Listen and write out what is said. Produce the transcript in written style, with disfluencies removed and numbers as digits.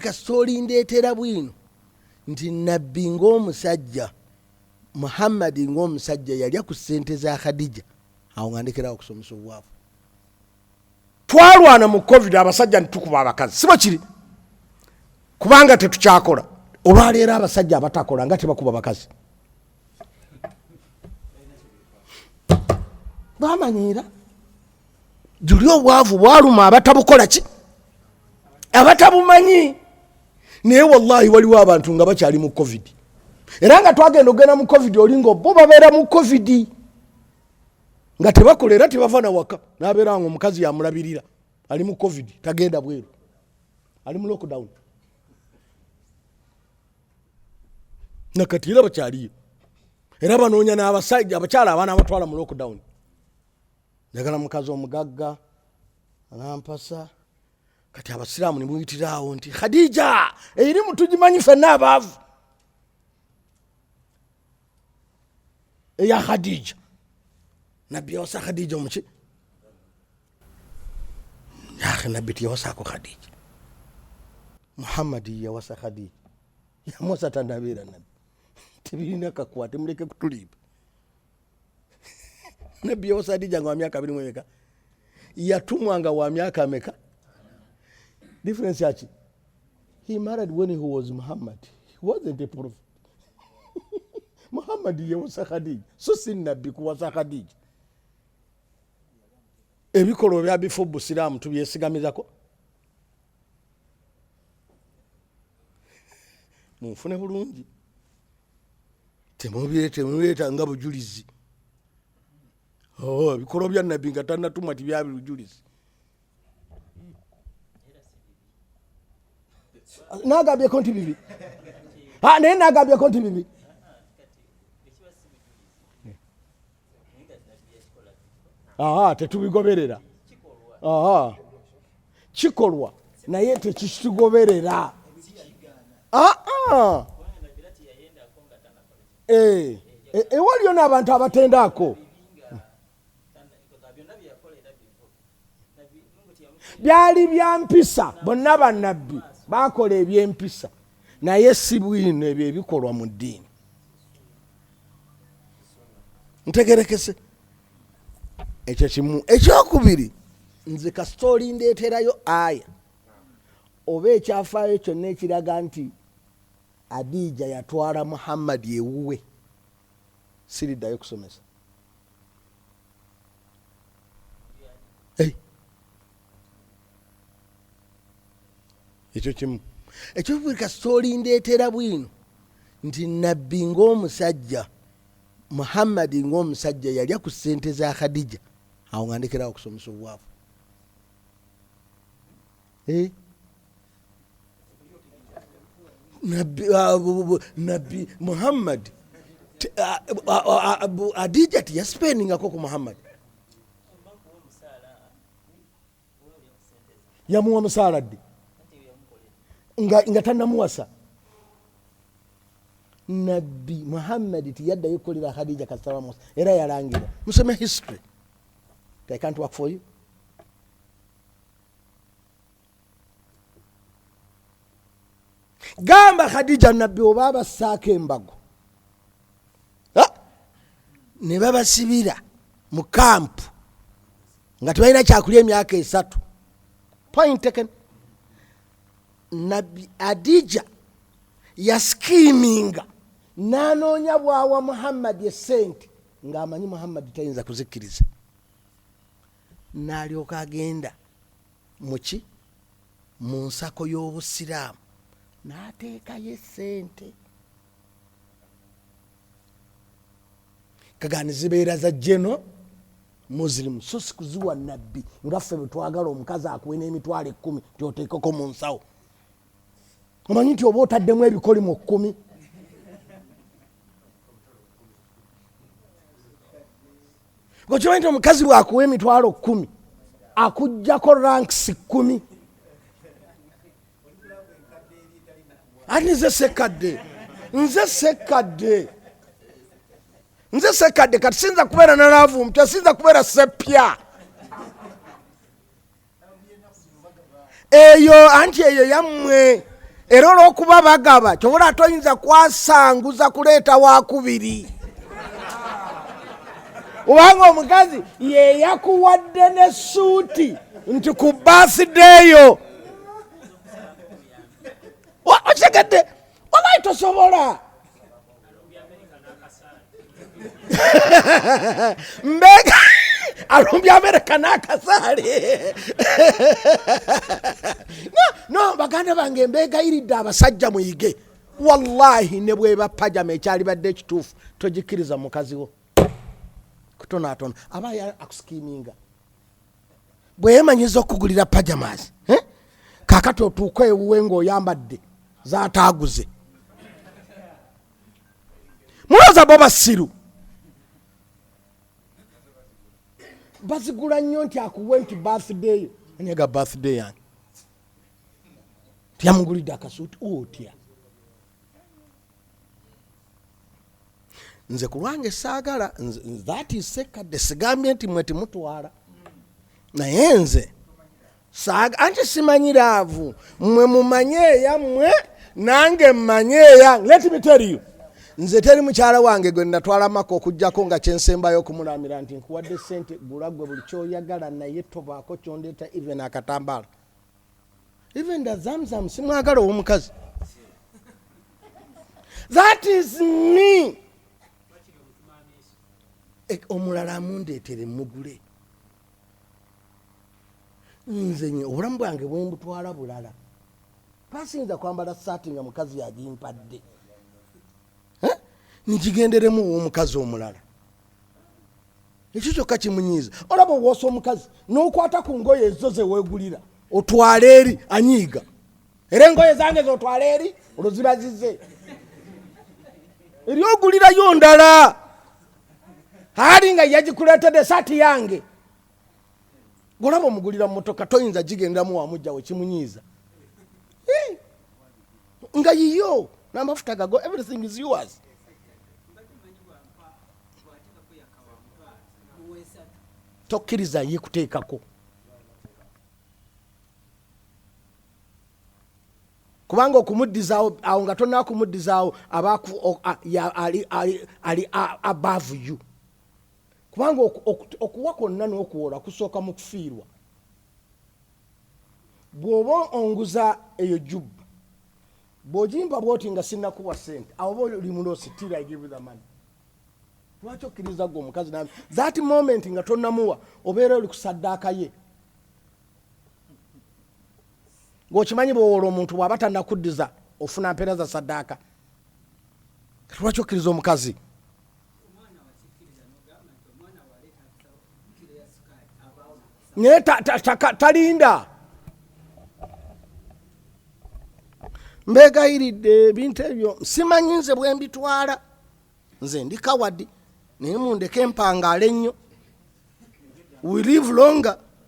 ekyokubuulika story ndeetera bwino nti nabbi ng'omusajja Muhammadi ng'omusajja yalya ku ssente za khadijah. Awo nga ndekerawo okusomesa obwavu. Twalwana mu covid abasajja nitukuba abakazi sibo kiri kubanga tetukyakola. Olwaleero abasajja abatakola nga tebakuba bakazi bamanyiira juli obwavu bwaluma abatabukola ki abatabumanyi. Naye wallahi waliwo abantu nga bakyali mu covid era nga twagenda ogenda mu covid olinga bo babeera mu covid nga tebakola era tebava na waka nabeera nga omukazi yamulabirira ali mu covid tagenda bweru ali mu lockdown nakati era bakyaliyo era banoonya n'abasajja abakyala abaana abatwala mu lockdown. Njagala mukazi omugagga anampasa kati abasiraamu ne muyitirawo nti khadijah eri mutugimanyi ffenna abaavu eya khadijah. Nabbi yawasa khadijah omuki yahe nabbi teyawasaako khadijah. Muhammadi yawasa khadijah yamuwasa tanabeera nabbi tebirina kakwate muleke kutuliiba. Nabbi yawasa khadijah nga wa myaka 2 yatumwanga wa myaka meka difference yaki. He married when he was Muhammad. He wasn't a prophet. Muhammad yawasa khadijah so si nabbi kuwasa khadijah. Ebikolo bya bifu busiraamu tubyesigamirizako munfune bulungi temubireeta nga bujulizi. Ebikolo bya nabbi nga tannatumwa tibyabi bujulizi. Nagabyeko nti bibi naye nagabyeko nti bibi tetubigoberera. Kikolwa naye tekitugoberera. Ewaliyo n'abantu abatendaako byali bya mpisa. Bonna bannabbi bakola ebyempisa naye si bwino ebyo ebikolwa mu ddiini. Ntegerekese ekyo kimu. Ekyokubiri nze kasitooli ndeeterayo aya oba ekyafaayo kyonna ekiraga nti Khadijah yatwala Muhammadi ewuwe. Siriddayo kusomesa. Ekyo kimu. Ekyokubiri kasitooli ndeetera bwino nti nabbi ng'omusajja Muhammadi ng'omusajja yalya ku ssente za khadijah. Awo nga ndekerawo okusomesa obwavu. Nabbi Muhammad Khadijah tiyasipendingako ku Muhammad. Yamuwa musaala ddi nga tannamuwasa. Nabbi Muhammad tiyaddayo kukolera Khadijah kasitala Musa era yalangira. Musome history. I can't work for you. Gamba Khadijah nabbi oba abassaako embago ne babasibira mu kampu nga tebalina kyakulya emyaka 3. Point taken. Nabbi Khadijah yaskiminga nanoonya bwawa Muhammad essente ng'amanyi Muhammad tayinza kuzikkiriza. N'alyoka agenda muki mu nsako y'obusiraamu n'ateekayo essente. Kagani zibeera za jeno Muslim so si kuziwa nabbi nga ffe bwe twagala omukazi akuwe n'emitwalo 10 tyoteekeko mu nsawo. Omanyi nti oba otaddemu ebikoli mu 10 gokimanyi nti omukazi bw'akuwa emitwalo 10 akuggyako ranks 10. Ati nze Ssekkadde kati sinza kubeera na laavu mutwe sinza kubeera seppya. Eyo anti eyo yammwe era olwokuba bagaba kyobola toyinza kwasanguza kuleeta wakubiri obanga omukazi yeyakuwadde ne suuti nti ku birthday yo okitekedde wallahi tosobola mbega alumbya Amerika n'akasaale no baganda bange mbegayiridde abasajja muyige wallahi ne bweba pajama ekyali badde ekituufu togikkiriza mukazi wo kutonaatona aba akusikiminga bweyemanyiza okugulira pajamas kakati otuuka ewuwe ng'oyambadde zataaguze mulooza bo basiru bazigula nnyo nti akuwe nti birthday yo anyega birthday yange tiyamugulidde akasuuti otya nze ku lwange saagala that is Ssekkadde sigambye nti mwe timutwala naye nze anti simanyiraavu mwe mumanye eyammwe nange mmanye eyange. Let me tell you, nze teri mukyala wange gwe natwala maka okujjako nga kyensembayo okumulamira nti nkuwadde sente gulagwe buli kyoyagala naye tobaako kyondeeta even akatambaala even the zamzam simwagala ow'omukazi. That is me. Omulala amundeetere mugule nze nye obulamu bwange bwe mbutwala bulala pasinza kwambala saati nga mukazi yagimpadde nikigenderemu ow'omukazi omulala ekyo kyokka kimunyiiza. Olaba owoosa omukazi n'okwata ku ngoye ezo ze weegulira otwala eri anyiiga era engoye zange zotwala eri olwo zibazize eri ogulirayo ndala ali nga yagikuleetedde saati yange golaba omugulira mmotoka toyinza gigenderamu wamujjawe kimunyiiza nga yiyo n'amafuta gago everything is yours. Tokkiriza ye kuteekako kubanga okumuddizaawo awo nga tonna kumuddizaawo ali above you kubanga okuwa kwonna n'okuwola kusooka mu kufiirwa. Bw'oba onguza eyo jubba bw'ogimpa bwoti nga sinnakuwa sente awo oba oli muloosi till I give you the money. Lwaki okkiriza gwe omukazi nami that moment nga tonnamuwa obeera oli ku saddaaka ye ng'okimanyi bw'owola omuntu bw'aba tannakuddiza ofuna mpeera za saddaaka. Lwaki okkiriza omukazi? Naye talinda. Mbegayiridde ebintu ebyo simanyi nze bwe mbitwala nze ndi kawadi naye mundeke empangaala ennyo we live longer.